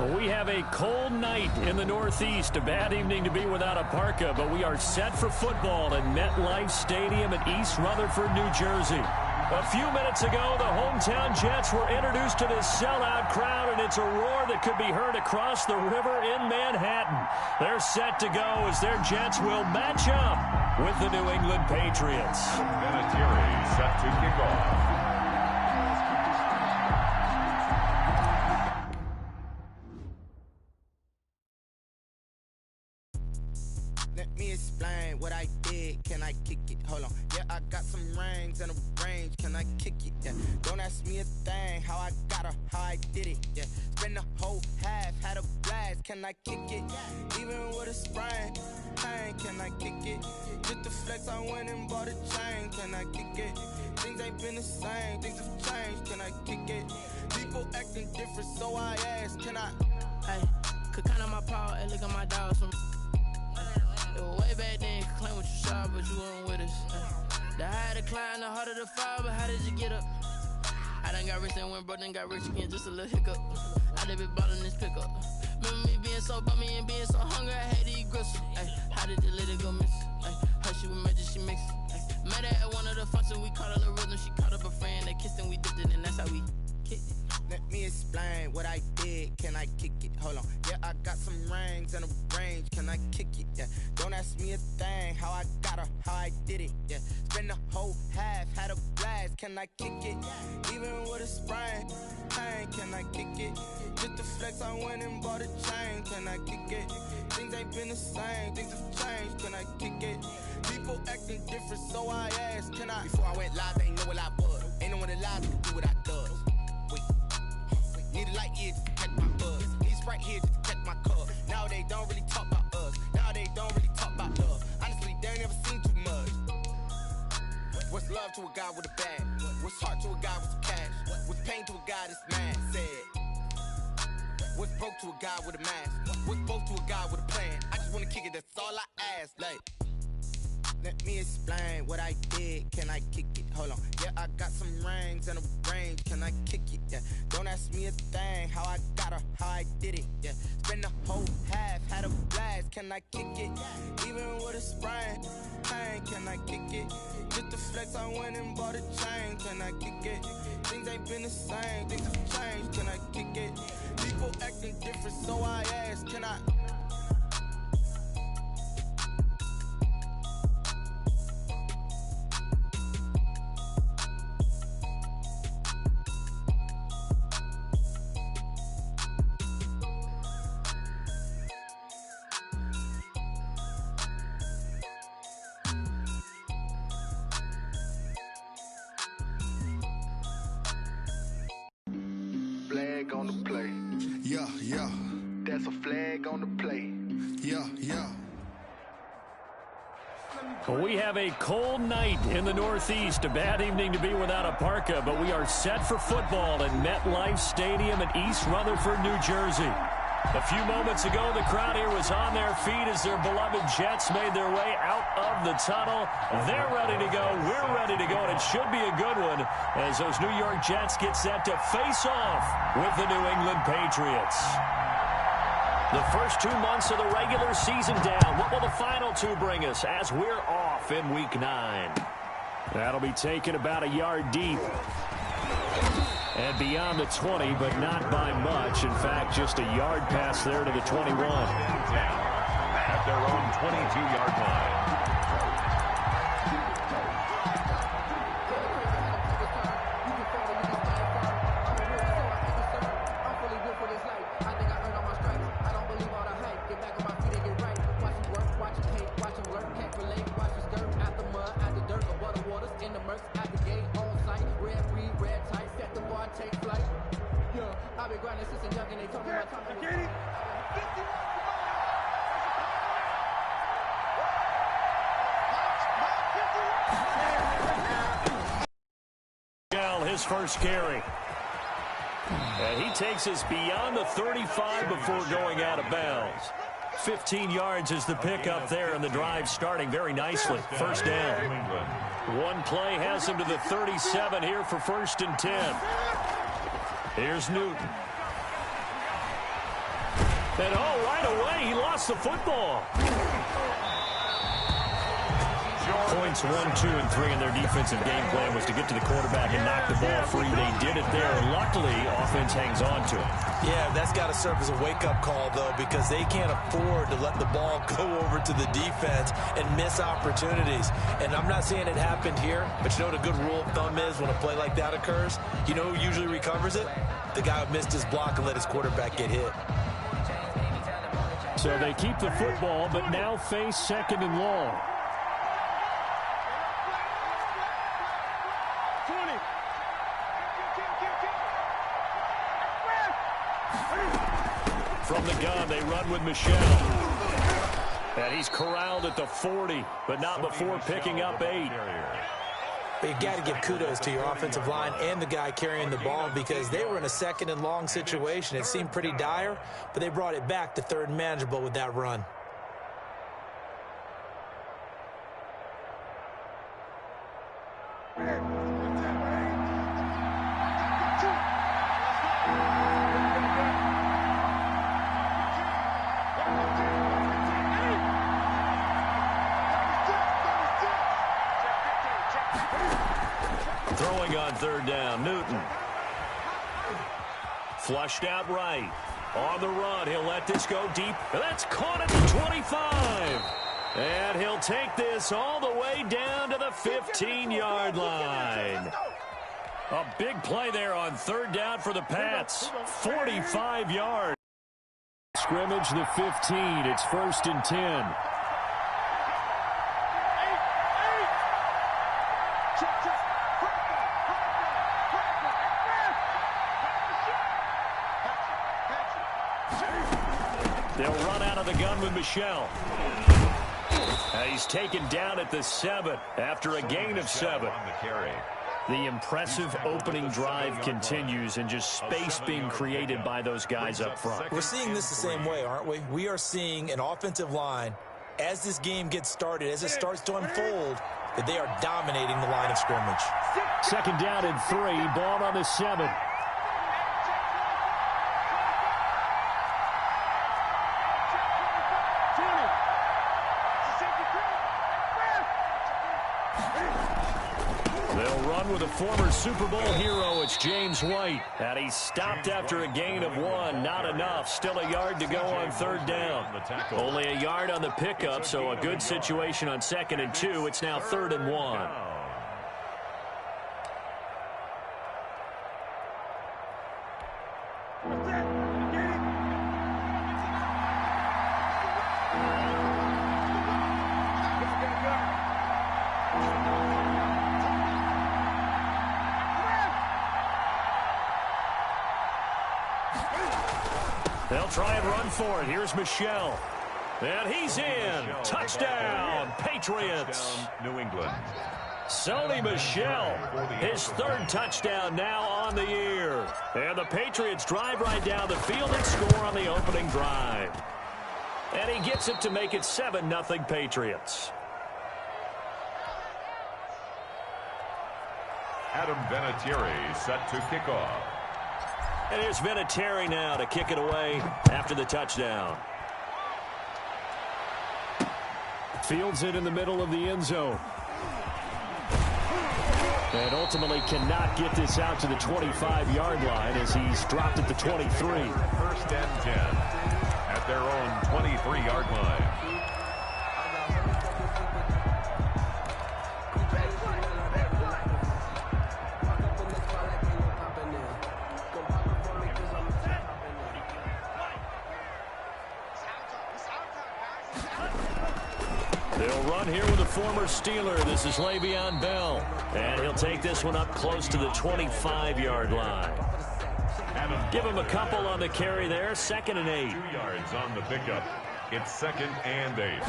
We have a cold night in the Northeast. A bad evening to be without a parka, but we are set for football at MetLife Stadium in East Rutherford, New Jersey. A few minutes ago, the hometown Jets were introduced to this sellout crowd, and it's a roar that could be heard across the river in Manhattan. They're set to go as their Jets will match up with the New England Patriots. Vinatieri set to kick off. Let me explain what I did. Can I kick it? Hold on. Yeah, I got some rings and a range. Can I kick it? Yeah. Don't ask me a thing. How I got her, how I did it. Yeah. Spend the whole half, had a blast. Can I kick it? Even with a sprain. Pain, can I kick it? Just the flex, I went and bought a chain. Can I kick it? Things ain't been the same. Things have changed. Can I kick it? People acting different, so I asked. Can I? Hey, could count on my power and look at my dogs from. Way back then, claim what you saw, but you weren't with us. The higher the climb, the harder the fall, but how did you get up? I done got rich and went broke, then got rich again, just a little hiccup. I done been ballin' this pickup. Remember me being so bummy and being so hungry, I had to eat gristle. How did the lady go miss? Her she was magic, she mixed. Met her at one of the functions, we caught a little rhythm, she caught up a friend, they kissed and we dipped it, and that's how we kicked it. Let me explain what I did. Can I kick it? Hold on. Yeah, I got some rings and a range. Can I kick it? Yeah. Don't ask me a thing. How I got her, how I did it. Yeah. Spend the whole half, had a blast. Can I kick it? Even with a sprain. Pain, can I kick it? Just the flex, I went and bought a chain. Can I kick it? Things ain't been the same. Things have changed. Can I kick it? People acting different, so I asked. Can I? Before I went live, they ain't know what I was. Ain't no one alive to do what I does. Need a light here just to catch my buzz. Need Sprite here just to catch my cup. Now they don't really talk about us. Now they don't really talk about love. Honestly, they ain't never seen too much. What's love to a guy with a bag? What's heart to a guy with some cash? What's pain to a guy that's mad? Said. What's broke to a guy with a mask? What's broke to a guy with a plan? I just wanna kick it, that's all I ask. Like, let me explain what I did. Can I kick it? Hold on. Yeah, I got some rings and a range. Can I kick it? Yeah. Don't ask me a thing. How I got her, how I did it. Yeah. Spend the whole half, had a blast. Can I kick it? Even with a sprain. Pain, can I kick it? Just the flex, I went and bought a chain. Can I kick it? Things ain't been the same. Things have changed. Can I kick it? People acting different, so I asked. Can I? Flag on the play. Yeah, yeah. That's a flag on the play. Yeah, yeah. We have a cold night in the Northeast. A bad evening to be without a parka, but we are set for football at MetLife Stadium in East Rutherford, New Jersey. A few moments ago, the crowd here was on their feet as their beloved Jets made their way out of the tunnel. They're ready to go. We're ready to go, and it should be a good one as those New York Jets get set to face off with the New England Patriots. The first 2 months of the regular season down. What will the final two bring us as we're off in Week 9? That'll be taken about a yard deep. And beyond the 20, but not by much. In fact, just a yard pass there to the 21. At their own 22-yard line. His first carry. And he takes us beyond the 35 before going out of bounds. 15 yards is the pickup there, and the drive starting very nicely. First down. One play has him to the 37 here for 1st and 10. Here's Newton. And right away, he lost the football. Points 1, 2, and 3 in their defensive game plan was to get to the quarterback and knock the ball free. They did it there. Luckily, offense hangs on to it. Yeah, that's got to serve as a wake-up call, though, because they can't afford to let the ball go over to the defense and miss opportunities. And I'm not saying it happened here, but you know what a good rule of thumb is when a play like that occurs? You know who usually recovers it? The guy who missed his block and let his quarterback get hit. So they keep the football, but now face second and long. From the gun, they run with Michelle. And he's corralled at the 40, but not before picking up 8. But you got to give kudos to your offensive line and the guy carrying the ball because they were in a second and long situation. It seemed pretty dire, but they brought it back to third and manageable with that run. Throwing on third down, Newton. Flushed out right. On the run, he'll let this go deep. That's caught at the 25. And he'll take this all the way down to the 15-yard line. A big play there on third down for the Pats. 45 yards. Scrimmage the 15. It's 1st and 10. They'll run out of the gun with Michelle. He's taken down at the 7 after a gain of 7. The impressive opening drive continues and just space being created by those guys up front. We're seeing this the same way, aren't we? We are seeing an offensive line, as this game gets started, as it starts to unfold, that they are dominating the line of scrimmage. 2nd down and 3, ball on the 7. With a former Super Bowl hero, it's James White. And he stopped after a gain of 1. Not enough. Still a yard to go on third down. Only a yard on the pickup, so a good situation on 2nd and 2. It's now 3rd and 1. They'll try and run for it. Here's Michelle. And he's in. Touchdown, Patriots. New England. Sony Michel, his 3rd touchdown now on the year. And the Patriots drive right down the field and score on the opening drive. And he gets it to make it 7-0 Patriots. Adam Vinatieri set to kick off. And here's Vinatieri now to kick it away after the touchdown. Fields it in the middle of the end zone. And ultimately cannot get this out to the 25-yard line as he's dropped at the 23. 1st and 10 at their own 23-yard line. They'll run here with a former Steeler. This is Le'Veon Bell. And he'll take this one up close to the 25-yard line. Give him a couple on the carry there. 2nd and 8. 2 yards on the pickup. It's 2nd and 8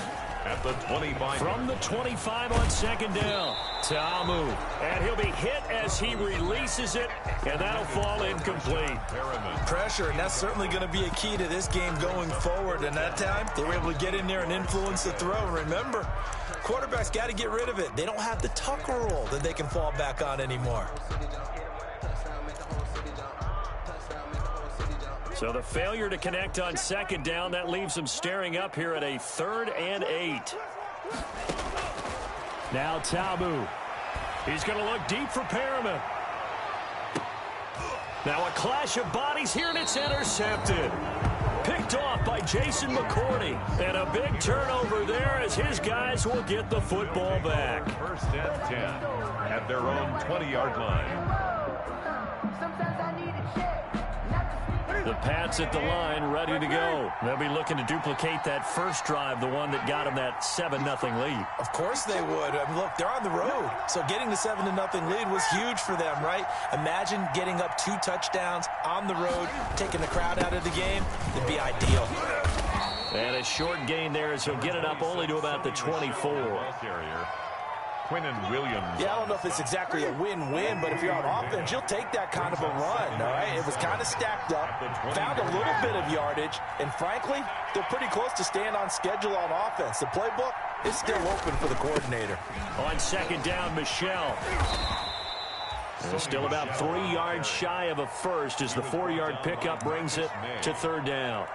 at the 25. From the 25 on 2nd down. Ta'amu. And he'll be hit as he releases it. And that'll fall incomplete. Pressure, and that's certainly going to be a key to this game going forward. And that time, they were able to get in there and influence the throw. And remember, quarterbacks got to get rid of it. They don't have the Tucker rule that they can fall back on anymore. So the failure to connect on second down, that leaves them staring up here at a 3rd and 8. Now Tabu. He's going to look deep for Perriman. Now a clash of bodies here, and it's intercepted. Picked off by Jason McCourty. And a big turnover there as his guys will get the football back. 1st and 10 at their own 20-yard line. The Pats at the line, ready to go. They'll be looking to duplicate that first drive, the one that got them that 7-0 lead. Of course they would. I mean, look, they're on the road. So getting the 7-0 lead was huge for them, right? Imagine getting up 2 touchdowns on the road, taking the crowd out of the game. It'd be ideal. And a short gain there as he'll get it up only to about the 24. Williams. Yeah, I don't know if it's exactly a win-win, but if you're on offense, you'll take that kind of a run, all right? It was kind of stacked up, found a little bit of yardage, and frankly, they're pretty close to staying on schedule on offense. The playbook is still open for the coordinator. On second down, Michelle. And still about 3 yards shy of a first as the 4-yard pickup brings it to 3rd down.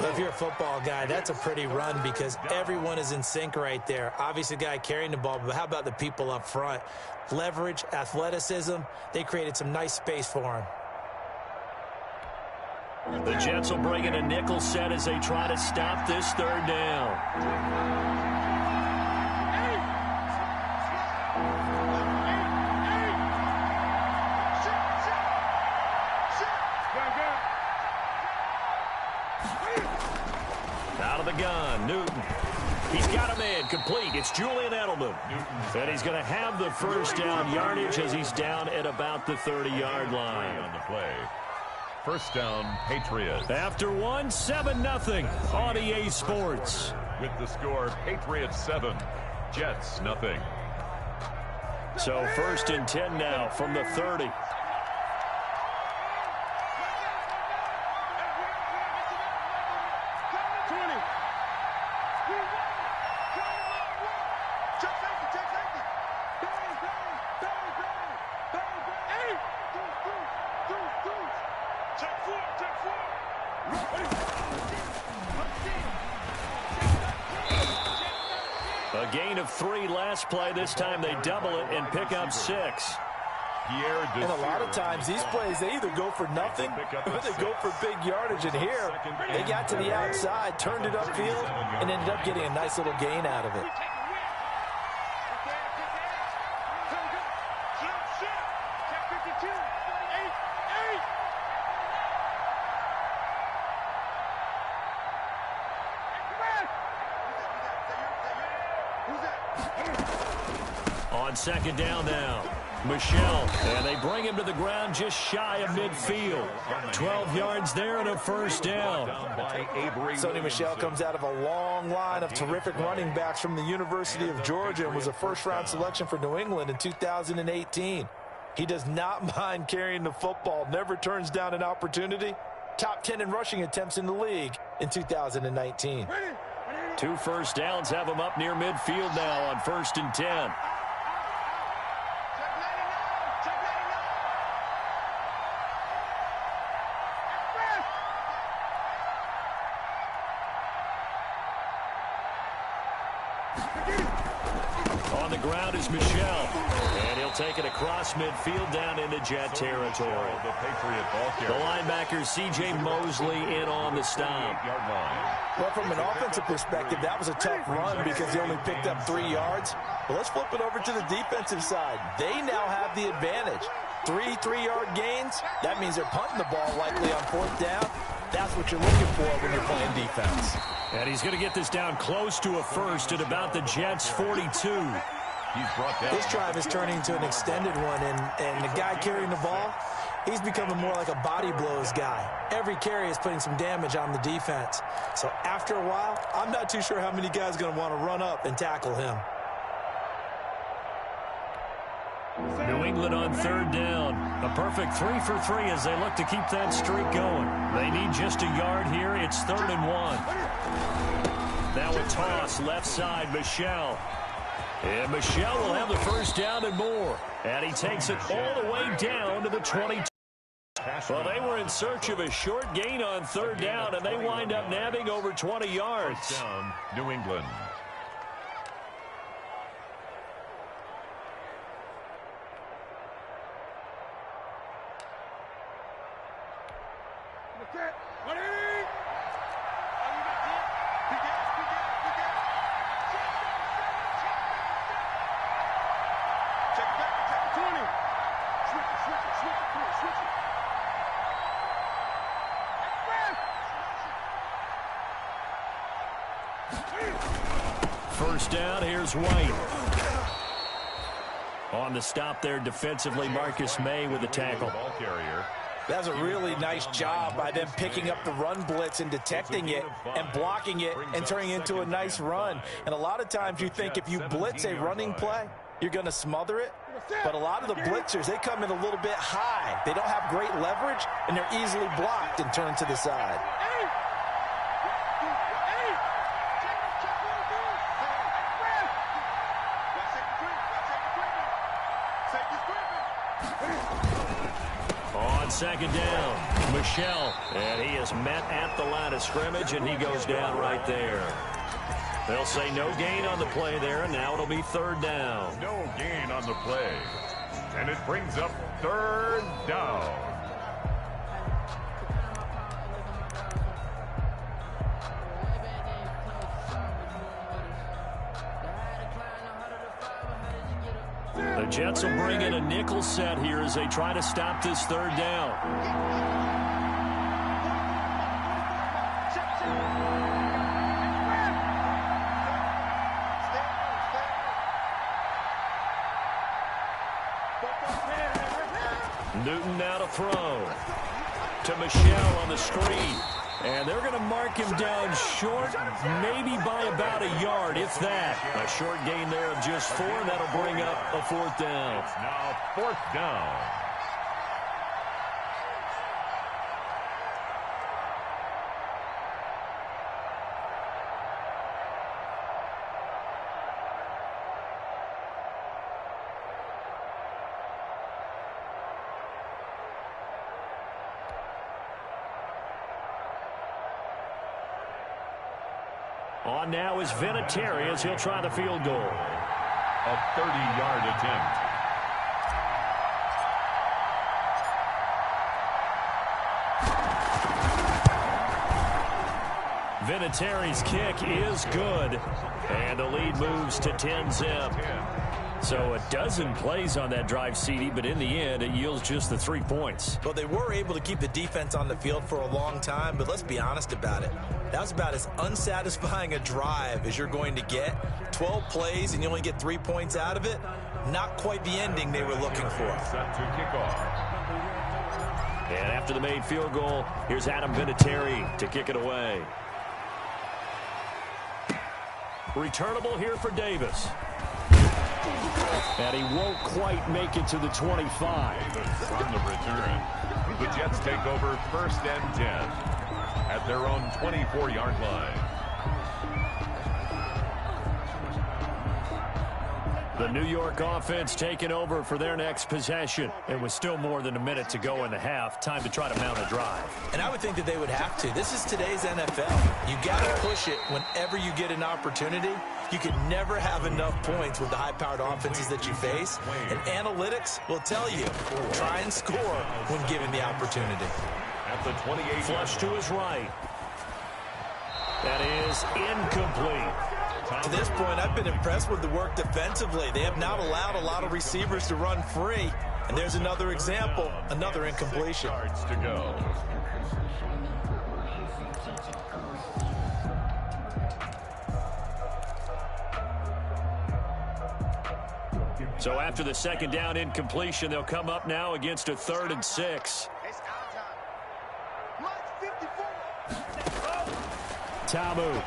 If you're a football guy, that's a pretty run because everyone is in sync right there. Obviously, the guy carrying the ball, but how about the people up front? Leverage, athleticism, they created some nice space for him. The Jets will bring in a nickel set as they try to stop this 3rd down. Out of the gun, Newton. He's got a man complete. It's Julian Edelman. And he's going to have the first down yardage as he's down at about the 30-yard line. On the play. 1st down, Patriots. After 7-0 on EA Sports. With the score, Patriots 7, Jets nothing. So 1st and 10 now from the 30. A gain of 3 last play. This time they double it and pick up 6. And a lot of times these plays, they either go for nothing or they go for big yardage. And here, they got to the outside, turned it upfield, and ended up getting a nice little gain out of it. On second down now, Michelle, and they bring him to the ground just shy of midfield. 12 yards there and a first down. Sonny Michel comes out of a long line of terrific running backs from the University of Georgia and was a first-round selection for New England in 2018. He does not mind carrying the football, never turns down an opportunity. Top 10 in rushing attempts in the league in 2019. 2 first downs have him up near midfield now on 1st and 10. On the ground is Michelle, and he'll take it across midfield down into Jet territory. The linebacker C.J. Mosley in on the stop. Well, from an offensive perspective, that was a tough run because he only picked up 3 yards. But let's flip it over to the defensive side. They now have the advantage. 3 3-yard gains, that means they're punting the ball likely on 4th down. That's what you're looking for when you're playing defense. And he's going to get this down close to a first at about the Jets' 42. This drive is turning into an extended one, and the guy carrying the ball, he's becoming more like a body blows guy. Every carry is putting some damage on the defense. So after a while, I'm not too sure how many guys are going to want to run up and tackle him. New England on 3rd down. A perfect 3 for 3 as they look to keep that streak going. They need just a yard here. It's 3rd and 1. Now a toss left side, Michelle. And Michelle will have the first down and more. And he takes it all the way down to the 22. Well, they were in search of a short gain on third down, and they wind up nabbing over 20 yards. First down, New England. First down, here's White. On the stop there defensively, Marcus May with the tackle. Ball carrier. That's a really nice job by them picking up the run blitz and detecting it and blocking it and turning it into a nice run. And a lot of times you think if you blitz a running play, you're going to smother it. But a lot of the blitzers, they come in a little bit high. They don't have great leverage, and they're easily blocked and turned to the side. On second down, Michelle, and he is met at the line of scrimmage, and he goes down right there. They'll say no gain on the play there, and now it'll be third down. No gain on the play. And it brings up third down. The Jets will bring in a nickel set here as they try to stop this third down. Newton now to throw to Michelle on the screen. And they're going to mark him down short, maybe by about a yard, if that. A short gain there of just 4, and that'll bring up a fourth down. It's now fourth down. On now is Vinatieri as he'll try the field goal. A 30-yard attempt. Vinatieri's kick is good, and the lead moves to 10-zip. So a dozen plays on that drive, CD, but in the end, it yields just the 3 points. Well, they were able to keep the defense on the field for a long time, but let's be honest about it. That was about as unsatisfying a drive as you're going to get. 12 plays, and you only get 3 points out of it. Not quite the ending they were looking for. Set to kick off. And after the made field goal, here's Adam Vinatieri to kick it away. Returnable here for Davis. And he won't quite make it to the 25. On the return, the Jets take over first and 10 at their own 24-yard line. The New York offense taking over for their next possession. It was still more than a minute to go in the half. Time to try to mount a drive. And I would think that they would have to. This is today's NFL. You got to push it whenever you get an opportunity. You can never have enough points with the high-powered offenses that you face. And analytics will tell you, try and score when given the opportunity. At the 28. Flush to his right. That is incomplete. To this point, I've been impressed with the work defensively. They have not allowed a lot of receivers to run free. And there's another example, another incompletion. Yards to go. So after the second down incompletion, they'll come up now against a 3rd and 6. Tamu.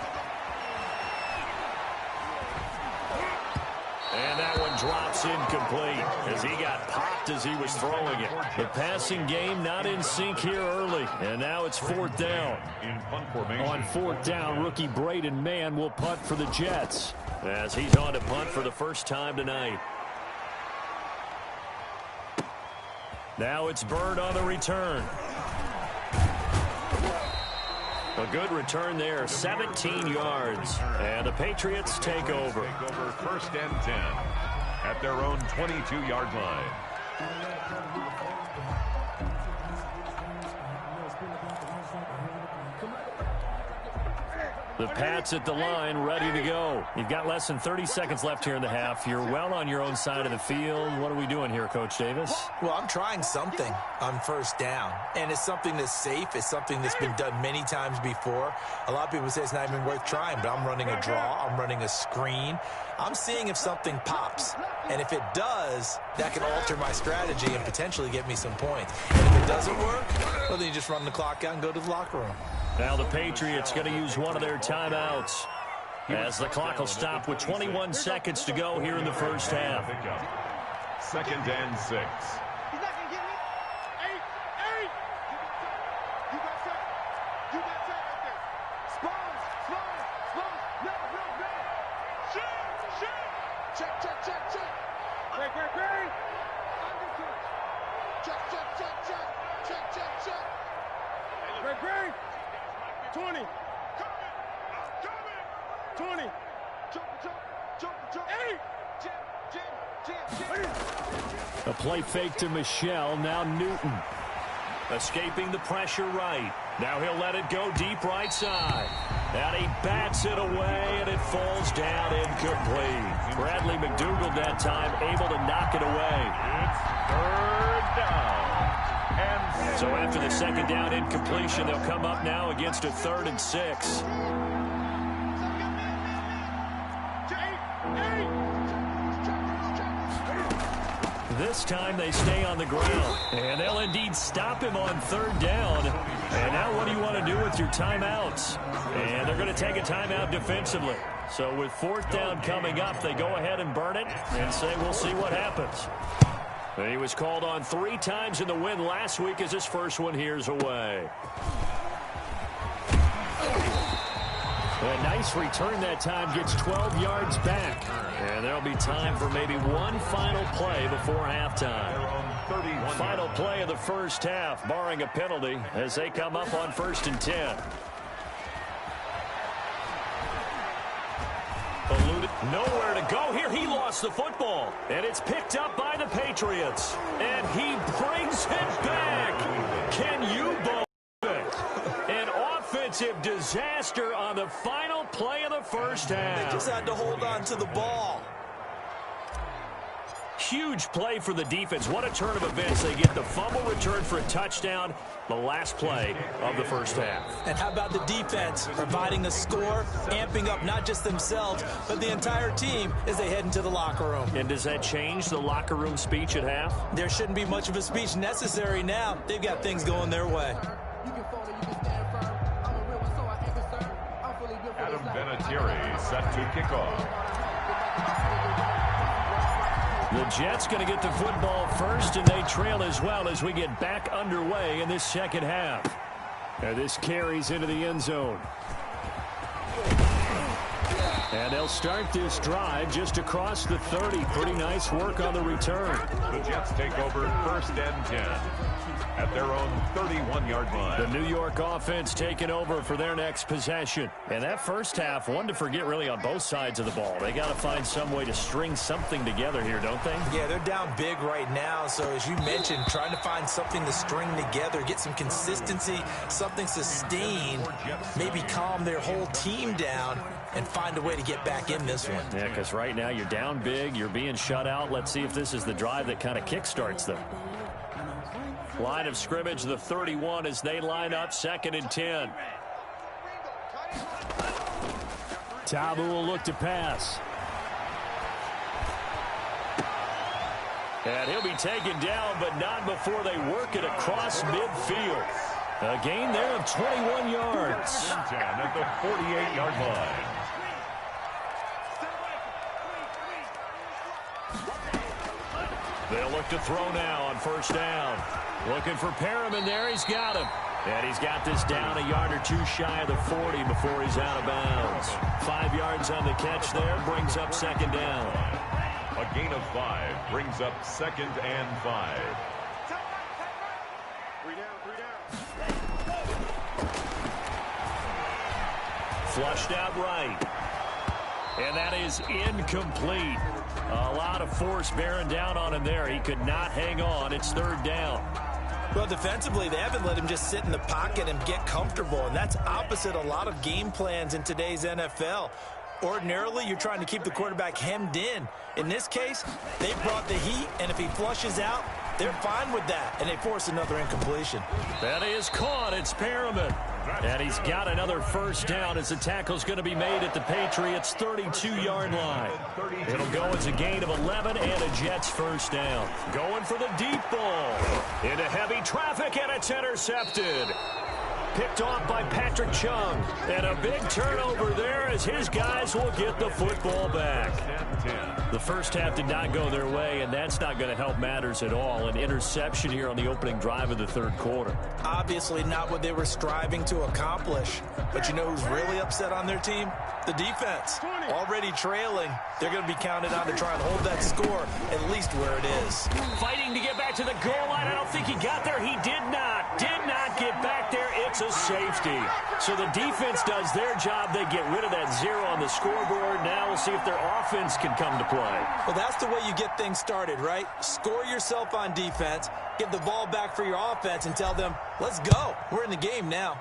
And that one drops incomplete as he got popped as he was throwing it. The passing game not in sync here early. And now it's 4th down. In punt formation. On 4th down, rookie Braden Mann will punt for the Jets as he's on to punt for the first time tonight. Now it's Bird on the return. A good return there, 17 yards. And the Patriots take over. First and 10 at their own 22-yard line. The Pats at the line, ready to go. You've got less than 30 seconds left here in the half. You're well on your own side of the field. What are we doing here, Coach Davis? Well, I'm trying something on first down, and it's something that's safe. It's something that's been done many times before. A lot of people say it's not even worth trying, but I'm running a draw. I'm running a screen. I'm seeing if something pops, and if it does, that can alter my strategy and potentially get me some points. And if it doesn't work, well, then you just run the clock out and go to the locker room. Now the Patriots going to use one of their timeouts as the clock will stop with 21 seconds to go here in the first half. Second and 6. He's not going to get me. 8. You got time. You got time right there. Spons. No. Shoot. Check. Great. Check. Great. 20. 20. Jump. 8. A play fake to Michelle. Now Newton. Escaping the pressure right. Now he'll let it go deep right side. And he bats it away, and it falls down incomplete. Bradley McDougald that time able to knock it away. It's third down. And so after the second down incompletion, they'll come up now against a 3rd and 6. This time they stay on the ground, and they'll indeed stop him on 3rd down. And now what do you want to do with your timeouts? And they're going to take a timeout defensively. So with 4th down coming up, they go ahead and burn it and say we'll see what happens. And he was called on 3 times in the win last week as his first one here's away. A nice return that time, gets 12 yards back. And there'll be time for maybe one final play before halftime. Final play of the first half, barring a penalty, as they come up on 1st and 10. Eluded, nowhere to go here. He lost the football, and it's picked up by the Patriots. And he brings it back. Can you believe it? An offensive disaster on the final play of the first half. They just had to hold on to the ball. Huge play for the defense. What a turn of events. They get the fumble return for a touchdown, the last play of the first half. And how about the defense providing a score, amping up not just themselves, but the entire team as they head into the locker room. And does that change the locker room speech at half? There shouldn't be much of a speech necessary now. They've got things going their way. Adam Vinatieri set to kick off. The Jets going to get the football first, and they trail as well as we get back underway in this second half. And this carries into the end zone. And they'll start this drive just across the 30. Pretty nice work on the return. The Jets take over 1st and 10 at their own 31-yard line. The New York offense taking over for their next possession. And that first half, one to forget really on both sides of the ball. They got to find some way to string something together here, don't they? Yeah, they're down big right now. So as you mentioned, trying to find something to string together, get some consistency, something sustained, maybe calm their whole team down and find a way to get back in this one. Yeah, because right now you're down big, you're being shut out. Let's see if this is the drive that kind of kickstarts them. Line of scrimmage, the 31 as they line up, 2nd and 10. Tabu will look to pass. And he'll be taken down, but not before they work it across midfield. A gain there of 21 yards. 10 at the 48-yard line. They'll look to throw now on 1st down. Looking for Perriman there. He's got him. And he's got this down a yard or two shy of the 40 before he's out of bounds. 5 yards on the catch there. Brings up 2nd down. A gain of 5 brings up 2nd and 5. Flushed out right. And that is incomplete. A lot of force bearing down on him there. He could not hang on. It's third down. Well, defensively, they haven't let him just sit in the pocket and get comfortable, and that's opposite a lot of game plans in today's NFL. Ordinarily, you're trying to keep the quarterback hemmed in. In this case, they brought the heat, and if he flushes out, they're fine with that, and they force another incompletion. That is caught. It's Perriman. And he's got another first down as the tackle's going to be made at the Patriots' 32-yard line. It'll go as a gain of 11 and a Jets first down. Going for the deep ball. Into heavy traffic, and it's intercepted. Picked off by Patrick Chung. And a big turnover there as his guys will get the football back. The first half did not go their way, and that's not going to help matters at all. An interception here on the opening drive of the third quarter. Obviously not what they were striving to accomplish. But you know who's really upset on their team? The defense. Already trailing. They're going to be counted on to try and hold that score at least where it is. Fighting to get back to the goal line. I don't think he got there. He did not. Did not get back there. It's a safety. So the defense does their job. They get rid of that 0 on the scoreboard. Now we'll see if their offense can come to play. Well, that's the way you get things started, right? Score yourself on defense, give the ball back for your offense, and tell them, let's go. We're in the game now.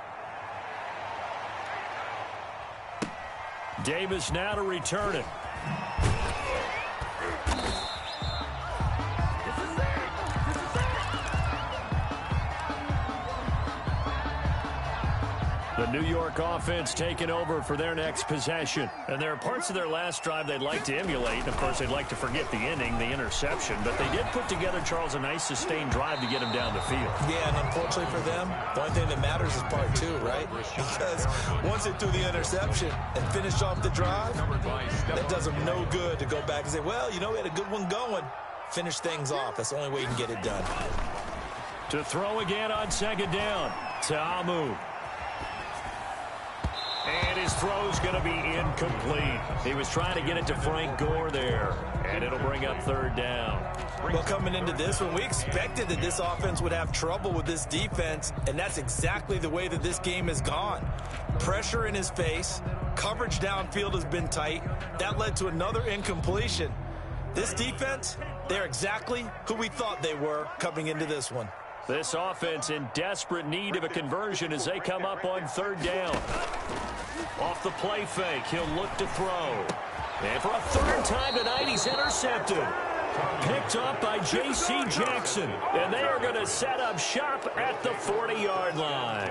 Davis now to return it. The New York offense taking over for their next possession. And there are parts of their last drive they'd like to emulate. And, of course, they'd like to forget the inning, the interception. But they did put together, Charles, a nice sustained drive to get him down the field. Yeah, and unfortunately for them, the only thing that matters is part 2, right? Because once they threw the interception and finished off the drive, that does them no good to go back and say, well, you know, we had a good one going. Finish things off. That's the only way you can get it done. To throw again on second down. Ta'amu. And his throw's going to be incomplete. He was trying to get it to Frank Gore there. And it'll bring up third down. Well, coming into this one, we expected that this offense would have trouble with this defense, and that's exactly the way that this game has gone. Pressure in his face. Coverage downfield has been tight. That led to another incompletion. This defense, they're exactly who we thought they were coming into this one. This offense in desperate need of a conversion as they come up on third down. Off the play fake, he'll look to throw. And for a third time tonight, he's intercepted. Picked up by J.C. Jackson. And they are going to set up shop at the 40-yard line.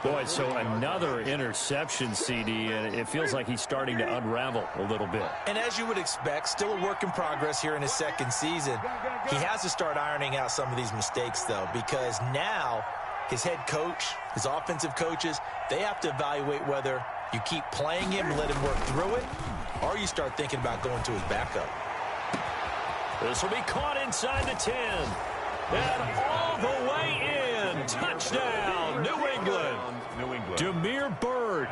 Boy, so another interception, CD, and it feels like he's starting to unravel a little bit. And as you would expect, still a work in progress here in his second season. He has to start ironing out some of these mistakes, though, because now his head coach, his offensive coaches, they have to evaluate whether you keep playing him and let him work through it, or you start thinking about going to his backup. This will be caught inside the 10. And all the way in. Touchdown, New England. Demir Bird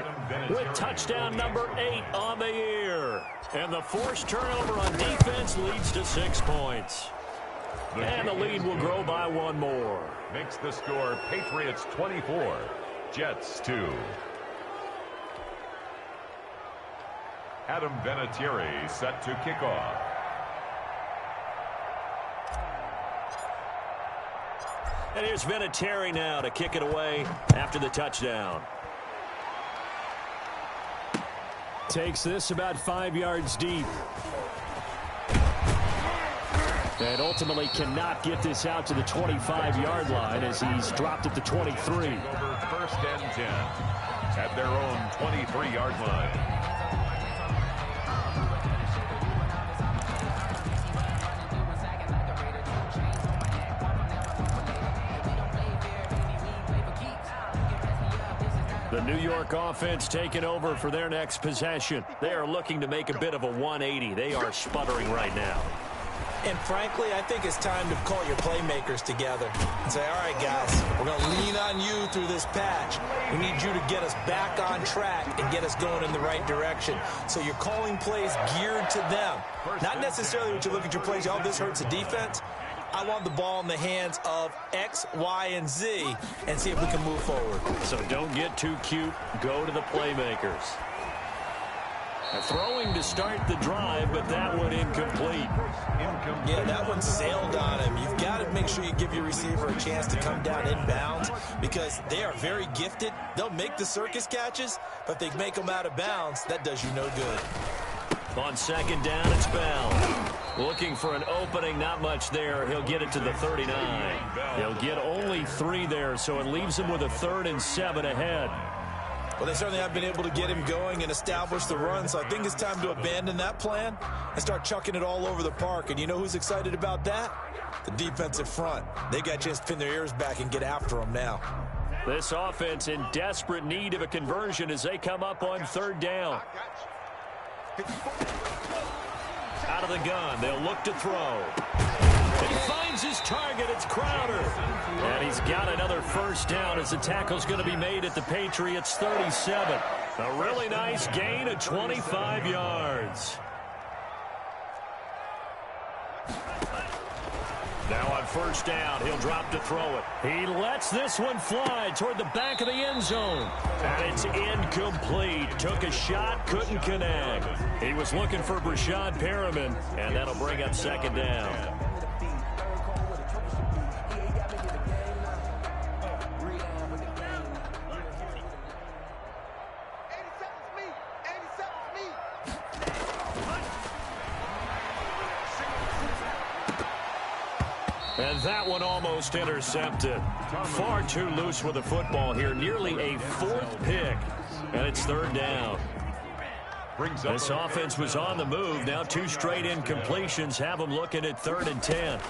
with touchdown number 8 on the year. And the forced turnover on defense leads to 6 points. And the lead will grow by 1 more. Makes the score Patriots 24, Jets 2. Adam Vinatieri set to kick off. And here's Vinatieri now to kick it away after the touchdown. Takes this about 5 yards deep. And ultimately cannot get this out to the 25-yard line as he's dropped at the 23. Over first and 10 at their own 23-yard line. The New York offense taking over for their next possession. They are looking to make a bit of a 180. They are sputtering right now. And frankly, I think it's time to call your playmakers together and say, all right, guys, we're going to lean on you through this patch. We need you to get us back on track and get us going in the right direction. So you're calling plays geared to them. Not necessarily what you look at your plays, oh, this hurts the defense. I want the ball in the hands of X, Y, and Z and see if we can move forward. So don't get too cute. Go to the playmakers. Throwing to start the drive, but that one incomplete. Yeah, that one sailed on him. You've got to make sure you give your receiver a chance to come down inbounds because they are very gifted. They'll make the circus catches, but if they make them out of bounds, that does you no good. On second down, it's Bell. Looking for an opening, not much there. He'll get it to the 39. He'll get only 3 there, so it leaves him with a 3rd and 7 ahead. Well, they certainly have been able to get him going and establish the run, so I think it's time to abandon that plan and start chucking it all over the park. And you know who's excited about that? The defensive front. They got a chance to pin their ears back and get after him now. This offense in desperate need of a conversion as they come up on 3rd down. Out of the gun, they'll look to throw. He finds his target, it's Crowder. And he's got another 1st down as the tackle's going to be made at the Patriots' 37. A really nice gain of 25 yards. Now on 1st down, he'll drop to throw it. He lets this one fly toward the back of the end zone. And it's incomplete. Took a shot, couldn't connect. He was looking for Brashad Perriman, and that'll bring up 2nd down. And that one almost intercepted. Far too loose with the football here. Nearly a 4th pick. And it's 3rd down. This offense was on the move. Now 2 straight incompletions have them looking at 3rd and 10.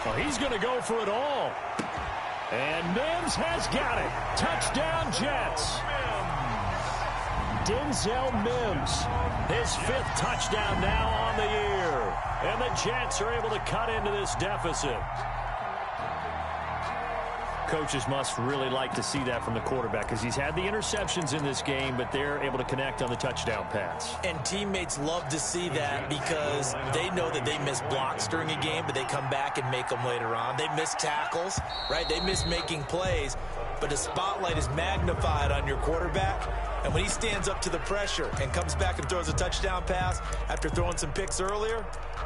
Well, he's going to go for it all. And Mims has got it. Touchdown, Jets. Denzel Mims, his 5th touchdown now on the year. And the Jets are able to cut into this deficit. Coaches must really like to see that from the quarterback because he's had the interceptions in this game, but they're able to connect on the touchdown pass. And teammates love to see that because they know that they miss blocks during a game, but they come back and make them later on. They miss tackles, right? They miss making plays, but the spotlight is magnified on your quarterback. And when he stands up to the pressure and comes back and throws a touchdown pass after throwing some picks earlier,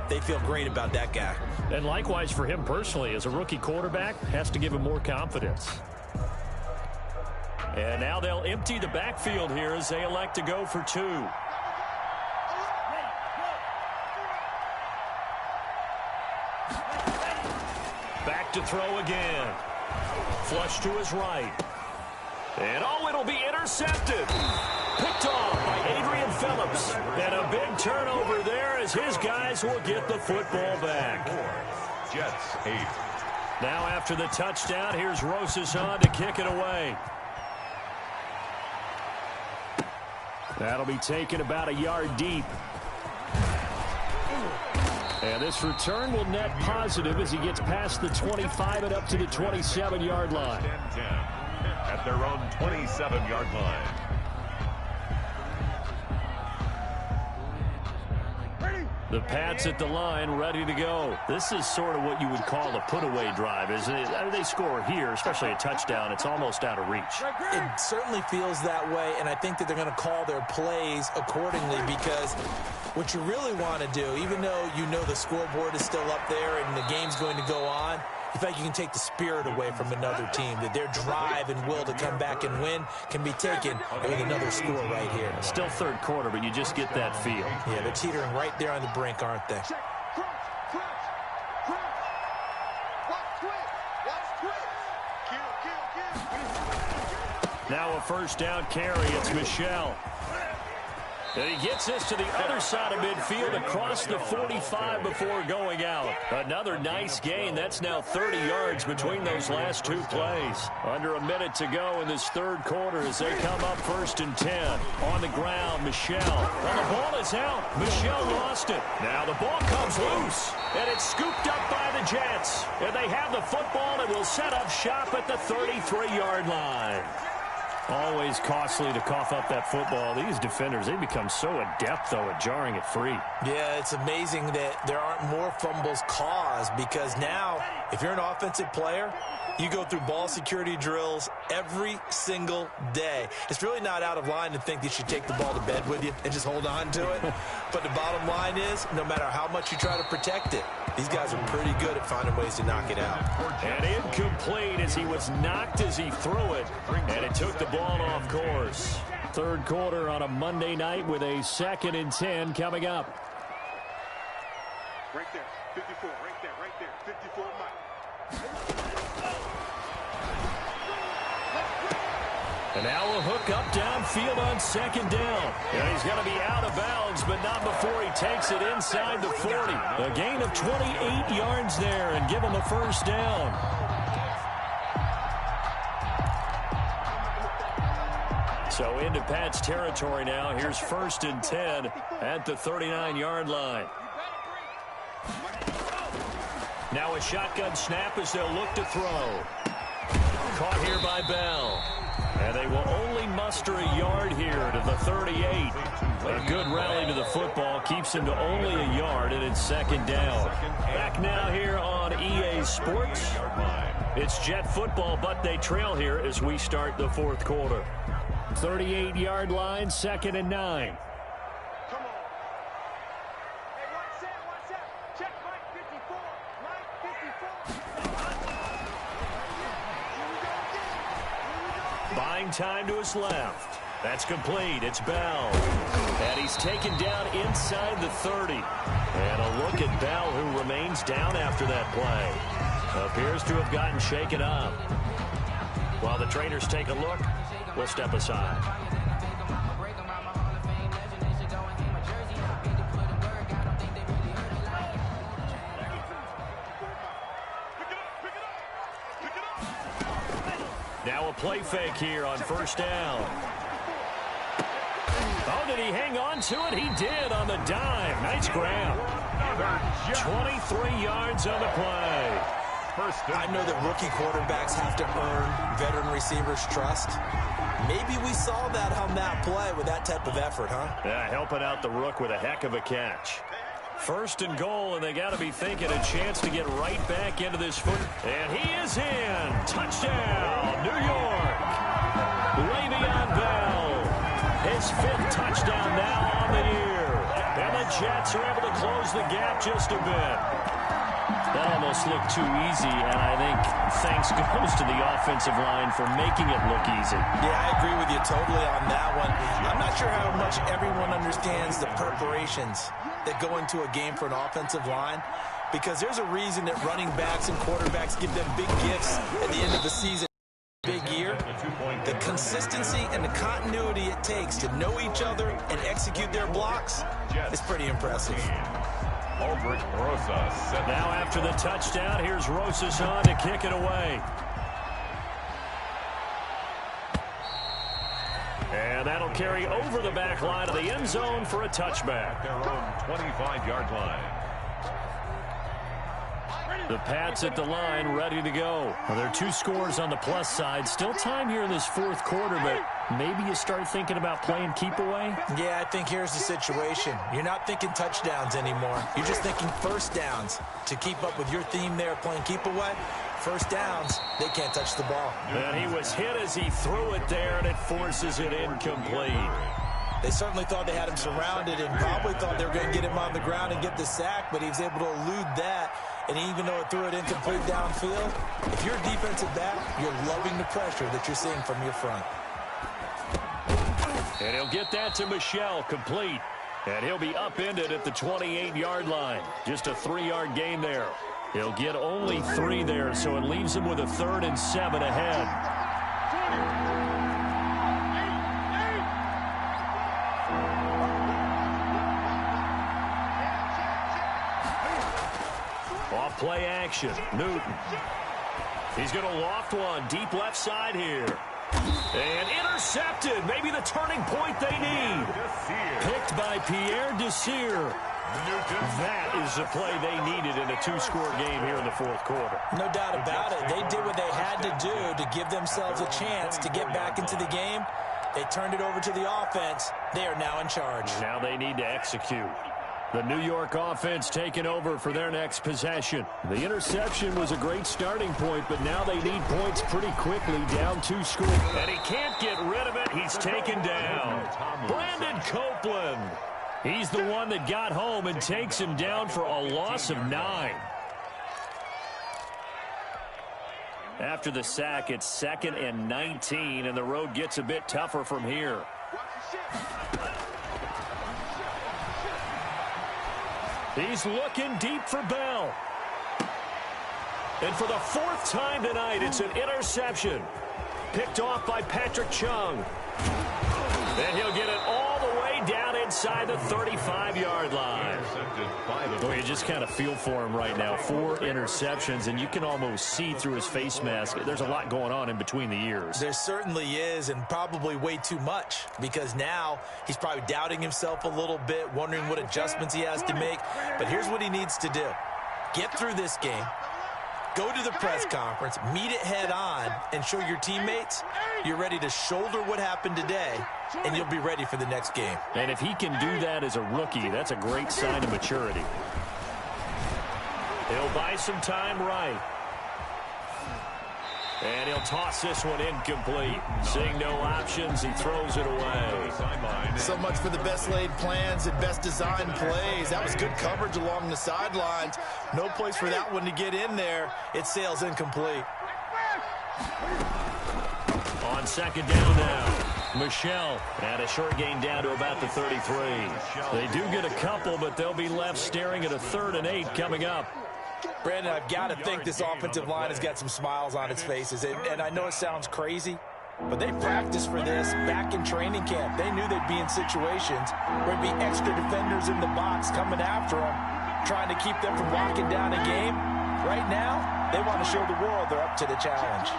they feel great about that guy. And likewise for him personally, as a rookie quarterback, has to give him more confidence. And now they'll empty the backfield here as they elect to go for 2. Back to throw again. Flush to his right. And it'll be intercepted. Picked off by Adrian Phillips. And a big turnover there as his guys will get the football back. Jets 8. Now after the touchdown, here's Rosas on to kick it away. That'll be taken about a yard deep. And this return will net positive as he gets past the 25 and up to the 27-yard line. At their own 27-yard line. The Pats at the line, ready to go. This is sort of what you would call a put-away drive, isn't it? I mean, they score here, especially a touchdown. It's almost out of reach. It certainly feels that way, and I think that they're going to call their plays accordingly because what you really want to do, even though you know the scoreboard is still up there and the game's going to go on, in fact, you can take the spirit away from another team, that their drive and will to come back and win can be taken with another score right here. Still 3rd quarter, but you just get that feel. Yeah, they're teetering right there on the brink, aren't they? Now a 1st down carry. It's Michelle. And he gets this to the other side of midfield across the 45 before going out. Another nice gain. That's now 30 yards between those last 2 plays. Under a minute to go in this 3rd quarter as they come up 1st and 10. On the ground, Michelle. Well, the ball is out. Michelle lost it. Now the ball comes loose. And it's scooped up by the Jets. And they have the football and will set up shop at the 33-yard line. Always costly to cough up that football. These defenders, they become so adept, though, at jarring it free. Yeah, it's amazing that there aren't more fumbles caused because now, if you're an offensive player, you go through ball security drills every single day. It's really not out of line to think you should take the ball to bed with you and just hold on to it. But the bottom line is, no matter how much you try to protect it, these guys are pretty good at finding ways to knock it out. And incomplete as he was knocked as he threw it, and it took the ball off course. Third quarter on a Monday night with a 2nd and 10 coming up. Right there, 54, right there, 54 Mike. And now a hook up downfield on 2nd down. And he's going to be out of bounds, but not before he takes it inside the 40. A gain of 28 yards there and give him a first down. So into Pat's territory now. Here's 1st and 10 at the 39-yard line. Now a shotgun snap as they'll look to throw. Caught here by Bell. And they will only muster a yard here to the 38. A good rally to the football keeps him to only a yard, and it's 2nd down. Back now here on EA Sports. It's Jet football, but they trail here as we start the 4th quarter. 38-yard line, 2nd and 9. Come on. Hey, one set. Check Mike 54. Buying time to his left. That's complete. It's Bell. And he's taken down inside the 30. And a look at Bell, who remains down after that play. Appears to have gotten shaken up. While the trainers take a look, we'll step aside. Now a play fake here on 1st down. Oh, did he hang on to it? He did on the dime. Nice grab. 23 yards on the play. I know that rookie quarterbacks have to earn veteran receivers' trust. Maybe we saw that on that play with that type of effort, huh? Yeah, helping out the rook with a heck of a catch. 1st and goal, and they got to be thinking a chance to get right back into this foot. And he is in. Touchdown, New York. Le'Veon Bell. His 5th touchdown now on the year. And the Jets are able to close the gap just a bit. That almost looked too easy, and I think thanks goes to the offensive line for making it look easy. Yeah, I agree with you totally on that one. I'm not sure how much everyone understands the preparations that go into a game for an offensive line, because there's a reason that running backs and quarterbacks give them big gifts at the end of the season. Big year, the consistency and the continuity it takes to know each other and execute their blocks is pretty impressive. Now after the touchdown, here's Rosas on to kick it away. And that'll carry over the back line of the end zone for a touchback. Their own 25-yard line. The Pats at the line, ready to go. Well, there are 2 scores on the plus side. Still time here in this 4th quarter, but maybe you start thinking about playing keep away? Yeah, I think here's the situation. You're not thinking touchdowns anymore. You're just thinking 1st downs. To keep up with your theme there, playing keep away, 1st downs, they can't touch the ball. And he was hit as he threw it there, and it forces it incomplete. They certainly thought they had him surrounded and probably thought they were going to get him on the ground and get the sack, but he was able to elude that. And even though it threw it incomplete downfield, if you're a defensive back, you're loving the pressure that you're seeing from your front. And he'll get that to Michel, complete. And he'll be upended at the 28-yard line. Just a 3-yard gain there. He'll get only 3 there, so it leaves him with a 3rd and 7 ahead. Off play action. Newton. He's going to loft one deep left side here. And intercepted. Maybe the turning point they need. Picked by Pierre Desir. That is the play they needed in a two-score game here in the fourth quarter. No doubt about it. They did what they had to do to give themselves a chance to get back into the game. They turned it over to the offense. They are now in charge. Now they need to execute. The New York offense taking over for their next possession. The interception was a great starting point, but now they need points pretty quickly, down 2 scores. And he can't get rid of it. He's taken down. Brandon Copeland. He's the one that got home and takes him down for a loss of 9. After the sack, it's 2nd and 19, and the road gets a bit tougher from here. He's looking deep for Bell. And for the 4th time tonight, it's an interception. Picked off by Patrick Chung. And he'll get it all the way down inside the 35-yard line. Well, you just kind of feel for him right now. 4 interceptions, and you can almost see through his face mask. There's a lot going on in between the ears. There certainly is, and probably way too much, because now he's probably doubting himself a little bit, wondering what adjustments he has to make. But here's what he needs to do. Get through this game. Go to the press conference, meet it head on, and show your teammates you're ready to shoulder what happened today, and you'll be ready for the next game. And if he can do that as a rookie, that's a great sign of maturity. He'll buy some time right. And he'll toss this one incomplete. Seeing no options, he throws it away. So much for the best laid plans and best designed plays. That was good coverage along the sidelines. No place for that one to get in there. It sails incomplete. On 2nd down now, Michelle. And a short gain down to about the 33. They do get a couple, but they'll be left staring at a 3rd and 8 coming up. Brandon, I've got to think this offensive line has got some smiles on its faces. And I know it sounds crazy, but they practiced for this back in training camp. They knew they'd be in situations where there'd be extra defenders in the box coming after them, trying to keep them from locking down a game. Right now, they want to show the world they're up to the challenge.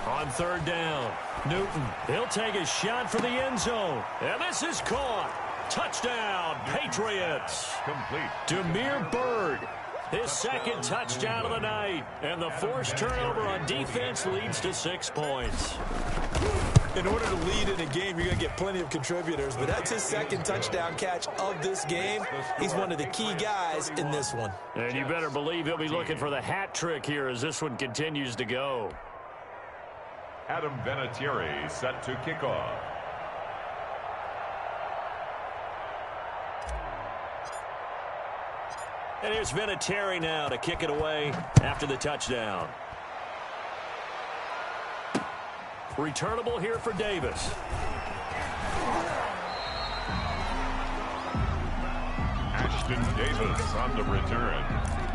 On 3rd down, Newton. He'll take a shot for the end zone. And this is caught. Touchdown, Patriots. Complete. Demir Bird, his 2nd touchdown of the night. And the forced turnover on defense leads to 6 points. In order to lead in a game, you're going to get plenty of contributors, but that's his 2nd touchdown catch of this game. He's one of the key guys in this one. And you better believe he'll be looking for the hat trick here as this one continues to go. Adam Vinatieri set to kick off. And here's Vinatieri now to kick it away after the touchdown. Returnable here for Davis. Ashton Davis on the return.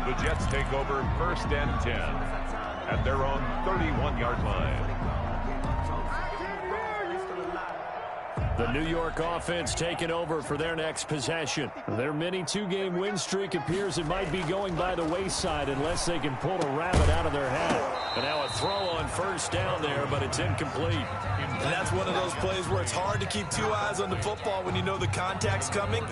The Jets take over 1st and 10 at their own 31-yard line. The New York offense taking over for their next possession. Their mini 2-game win streak appears it might be going by the wayside unless they can pull a rabbit out of their hat. And now a throw on 1st down there, but it's incomplete. And that's one of those plays where it's hard to keep 2 eyes on the football when you know the contact's coming,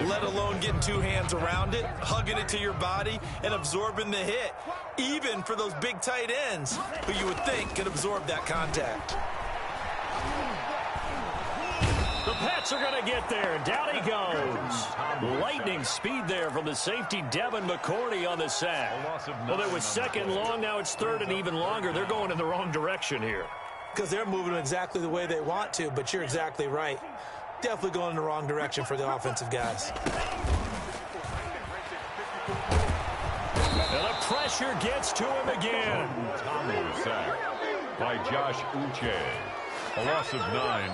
let alone getting 2 hands around it, hugging it to your body, and absorbing the hit, even for those big tight ends who you would think could absorb that contact. The Pats are going to get there. Down he goes. Lightning speed there from the safety, Devin McCourty, on the sack. Well, it was 2nd long. Now it's 3rd and even longer. They're going in the wrong direction here. Because they're moving exactly the way they want to, but you're exactly right. Definitely going in the wrong direction for the offensive guys. And the pressure gets to him again. Sack by Josh Uche. A loss of 9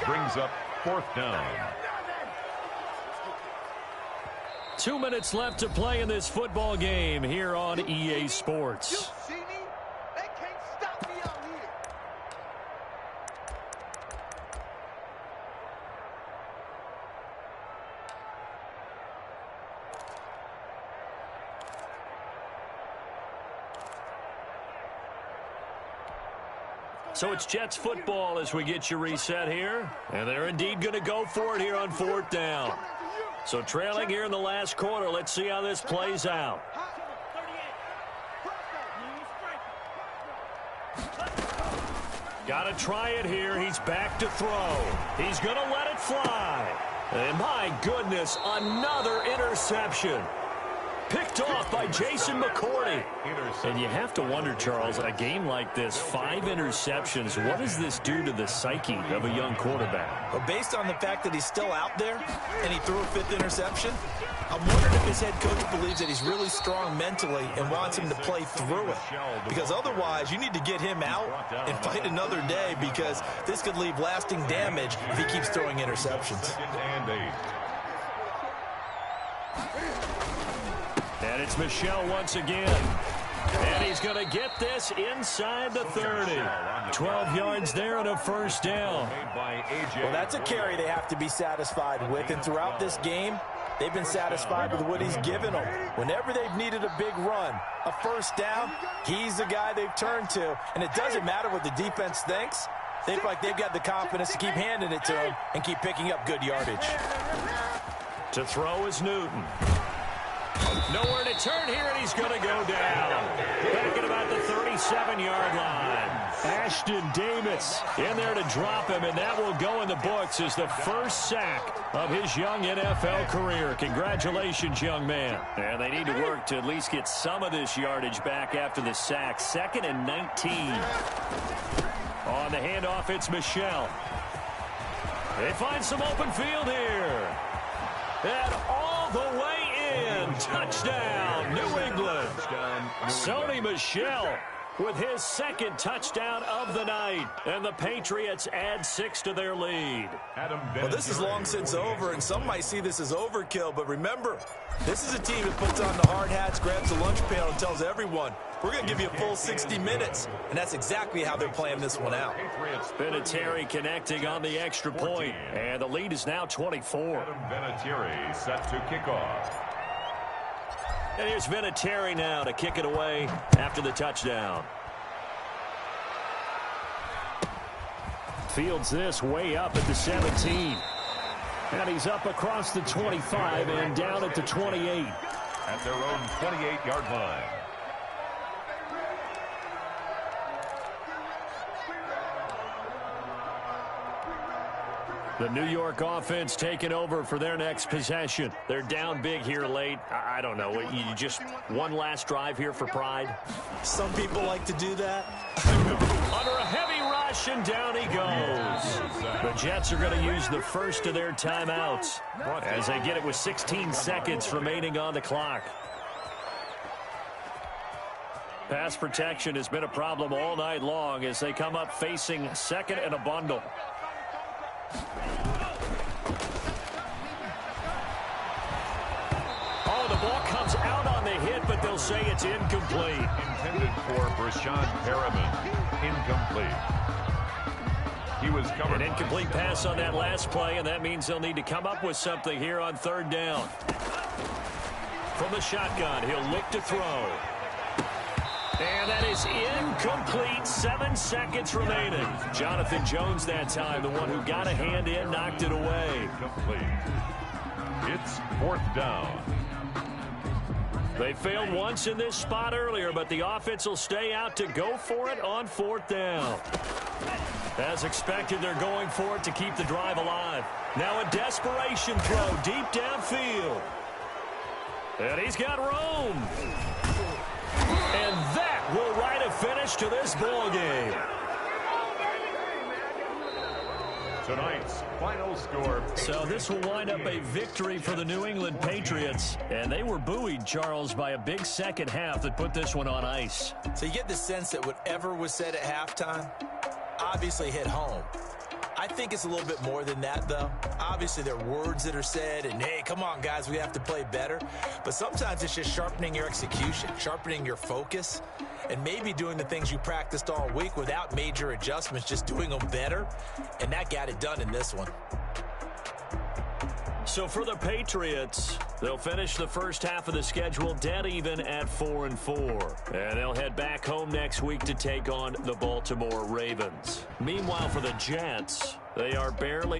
brings up 4th down. 2 minutes left to play in this football game here on EA Sports. So it's Jets football as we get you reset here. And they're indeed going to go for it here on 4th down. So trailing here in the last quarter. Let's see how this plays out. Got to try it here. He's back to throw. He's going to let it fly. And my goodness, another interception. Picked off by Jason McCourty. And you have to wonder, Charles, a game like this, 5 interceptions, what does this do to the psyche of a young quarterback? Well, based on the fact that he's still out there and he threw a 5th interception, I'm wondering if his head coach believes that he's really strong mentally and wants him to play through it. Because otherwise, you need to get him out and fight another day, because this could leave lasting damage if he keeps throwing interceptions. And it's Michel once again. And he's going to get this inside the 30. 12 yards there and a first down. Well, that's a carry they have to be satisfied with. And throughout this game, they've been satisfied with what he's given them. Whenever they've needed a big run, a first down, he's the guy they've turned to. And it doesn't matter what the defense thinks. They feel like they've got the confidence to keep handing it to him and keep picking up good yardage. To throw is Newton. Nowhere to turn here, and he's going to go down. Back at about the 37-yard line. Ashton Davis in there to drop him, and that will go in the books as the first sack of his young NFL career. Congratulations, young man. And they need to work to at least get some of this yardage back after the sack. 2nd and 19. On the handoff, it's Michel. They find some open field here. And all the way in. Touchdown, New England. Sony Michel with his 2nd touchdown of the night. And the Patriots add 6 to their lead. Well, this is long since over, and some might see this as overkill. But remember, this is a team that puts on the hard hats, grabs the lunch pail, and tells everyone, we're going to give you a full 60 minutes. And that's exactly how they're playing this one out. Vinatieri connecting on the extra point. And the lead is now 24. Vinatieri set to kick off. And here's Vinatieri now to kick it away after the touchdown. Fields this way up at the 17. And he's up across the 25 and down at the 28. At their own 28-yard line. The New York offense taking over for their next possession. They're down big here late. I don't know. You just one last drive here for pride? Some people like to do that. Under a heavy rush, and down he goes. The Jets are going to use the first of their timeouts as they get it with 16 seconds remaining on the clock. Pass protection has been a problem all night long as they come up facing 2nd and a bundle. Oh, the ball comes out on the hit, but they'll say it's incomplete. Intended for Brashad Perriman. Incomplete. He was covered. An incomplete pass on that last play, and that means they'll need to come up with something here on 3rd down. From the shotgun, he'll look to throw. And that is incomplete. 7 seconds remaining. Jonathan Jones that time, the one who got a hand in, knocked it away. Complete. It's 4th down. They failed once in this spot earlier, but the offense will stay out to go for it on 4th down. As expected, they're going for it to keep the drive alive. Now a desperation throw deep downfield. And he's got room. And that will write a finish to this ball game. Tonight's final score. So this will wind up a victory for the New England Patriots. And they were buoyed, Charles, by a big second half that put this one on ice. So you get the sense that whatever was said at halftime obviously hit home. I think it's a little bit more than that, though. Obviously, there are words that are said, and, hey, come on, guys, we have to play better. But sometimes it's just sharpening your execution, sharpening your focus, and maybe doing the things you practiced all week without major adjustments, just doing them better. And that got it done in this one. So for the Patriots, they'll finish the first half of the schedule dead even at 4-4. And they'll head back home next next week to take on the Baltimore Ravens. Meanwhile, for the Jets, they are barely